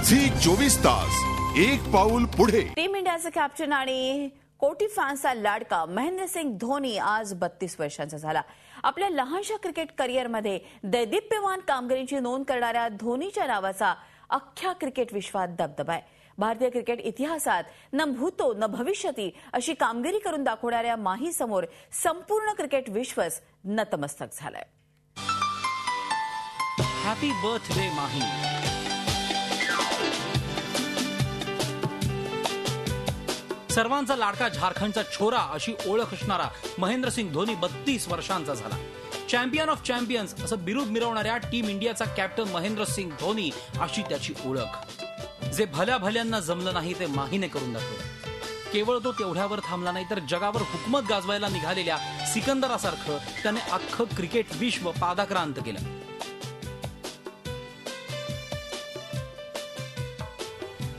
Zee 24 तास एक पाऊल पुढे। टीम इंडियाचे कॅप्टन आणि कोटी फॅन्सचा लाडका महेंद्रसिंग धोनी आज 32 वर्षांचा झाला। आपल्या लहानशा क्रिकेट करिअरमध्ये दैदिप्यमान कामगिरीची नोंद करणाऱ्या धोनीच्या नावाचा अख्ख्या क्रिकेट विश्वात दबदबा आहे। भारतीय क्रिकेट इतिहासात न भूतो न भविष्यती अशी कामगिरी करून दाखवणाऱ्या माही समोर संपूर्ण क्रिकेट विश्वच नतमस्तक झालंय। हॅपी बर्थडे माही। सर्वांचा लाडका झारखंडचा छोरा अशी ओळख असणारा महेंद्रसिंग धोनी 32 वर्षांचा झाला। चॅम्पियन ऑफ चॅम्पियन्स असं बिरुद मिरवणाऱ्या टीम इंडियाचा कॅप्टन महेंद्रसिंग धोनी अशी त्याची ओळख। जे भल्या भल्यांना जमलं नाही ते माहीने करून दाखवलं। केवळ तो तेवढ्यावर थांबला नाही तर जगावर हुकूमत गाजवायला निघालेल्या सिकंदरासारखं त्याने अख्खं क्रिकेट विश्व पादाक्रांत केलं।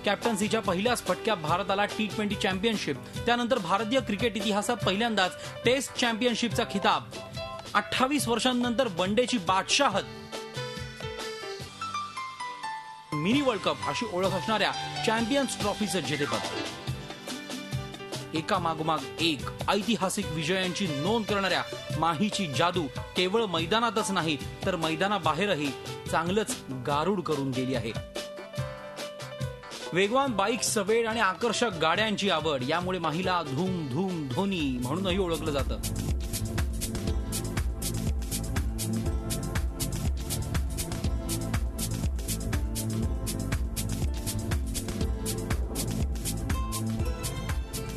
कॅप्टन्सीच्या पहिल्याच फटक्यात भारताला T20 चॅम्पियनशिप, त्यानंतर भारतीय क्रिकेट इतिहासात पहिल्यांदाच टेस्ट चॅम्पियनशिपचा खिताब, 28 वर्षांनंतर वनडेची बादशाहत, मिनी वर्ल्ड कप अशी ओळख असणाऱ्या चॅम्पियन्स ट्रॉफीचं जेतेपद, एका मागोमाग एक ऐतिहासिक विजयांची नोंद करणाऱ्या माहीची जादू केवळ मैदानातच नाही तर मैदानाबाहेरही चांगलंच गारुड करून गेली आहे। वेगवान बाईक्स, वेळ आणि आकर्षक गाड्यांची आवड यामुळे माहीला धूम धूम धोनी म्हणूनही ओळखलं जातं।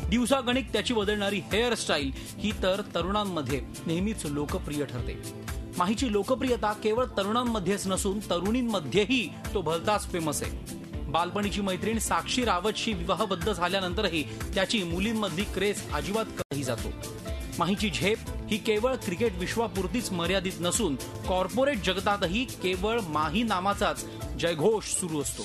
दिवसागणिक त्याची बदलणारी हेअरस्टाईल ही तर तरुणांमध्ये नेहमीच लोकप्रिय ठरते। माहीची लोकप्रियता केवळ तरुणांमध्येच नसून तरुणींमध्येही तो भलताच फेमस आहे। बालपणीची मैत्रीण साक्षी रावतशी विवाहबद्ध झाल्यानंतरही त्याची मुलींमधली क्रेज अजिबात कमी जातो। माहीची झेप ही केवळ क्रिकेट विश्वापुरतीच मर्यादित नसून कॉर्पोरेट जगतातही केवळ माही नामाचाच जयघोष सुरू असतो।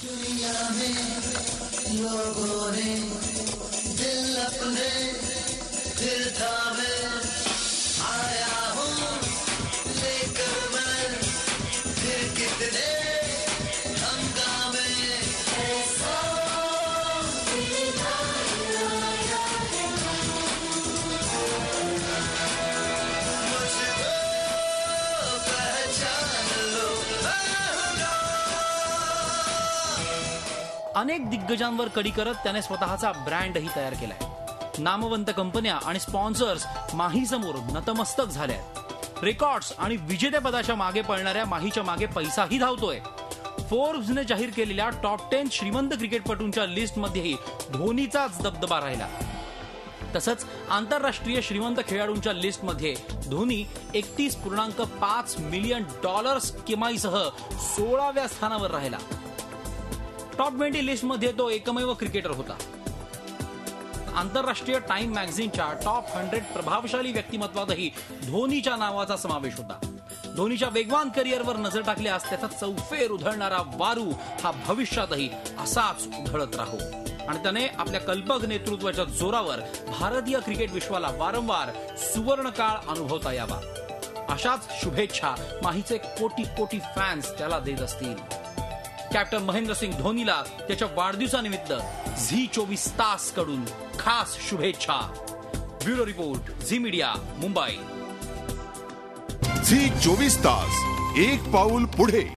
अनेक दिग्गजांवर कडी करत त्याने स्वतःचा ब्रँडही तयार केलाय। नामवंत कंपन्या आणि स्पॉन्सर्स माही समोर नतमस्तक झाल्यात। रेकॉर्ड्स आणि विजेतेपदाच्या मागे पळणाऱ्या माहीच्या मागे पैसाही धावतोय। फोर्ब्सने जाहीर केलेल्या टॉप 10 श्रीमंत क्रिकेटपटूंच्या लिस्टमध्येही धोनीचाच दबदबा राहिला। तसंच आंतरराष्ट्रीय श्रीमंत खेळाडूंच्या लिस्टमध्ये धोनी 31.5 मिलियन डॉलर्स कमाईसह 16व्या स्थानावर राहिला। टॉप 20 लिस्टमध्ये तो एकमेव क्रिकेटर होता। आंतरराष्ट्रीय टाइम मॅगझिनच्या टॉप 100 प्रभावशाली व्यक्तिमत्वातही धोनीच्या नावाचा समावेश होता। धोनीच्या वेगवान करिअरवर नजर टाकल्यास त्याचा चौफेर उधळणारा वारू हा भविष्यातही असाच उधळत राहू आणि त्याने आपल्या कल्पक नेतृत्वाच्या जोरावर भारतीय क्रिकेट विश्वाला वारंवार सुवर्णकाळ अनुभवता यावा अशाच शुभेच्छा माहीचे कोटी कोटी फॅन्स त्याला देत असतील। कॅप्टन महेंद्रसिंग धोनीला त्याच्या वाढदिवसानिमित्त झी 24 तास कडून खास शुभेच्छा। Bureau report, Zee media, Mumbai. Zee 24 तास एक पाऊल पुढे।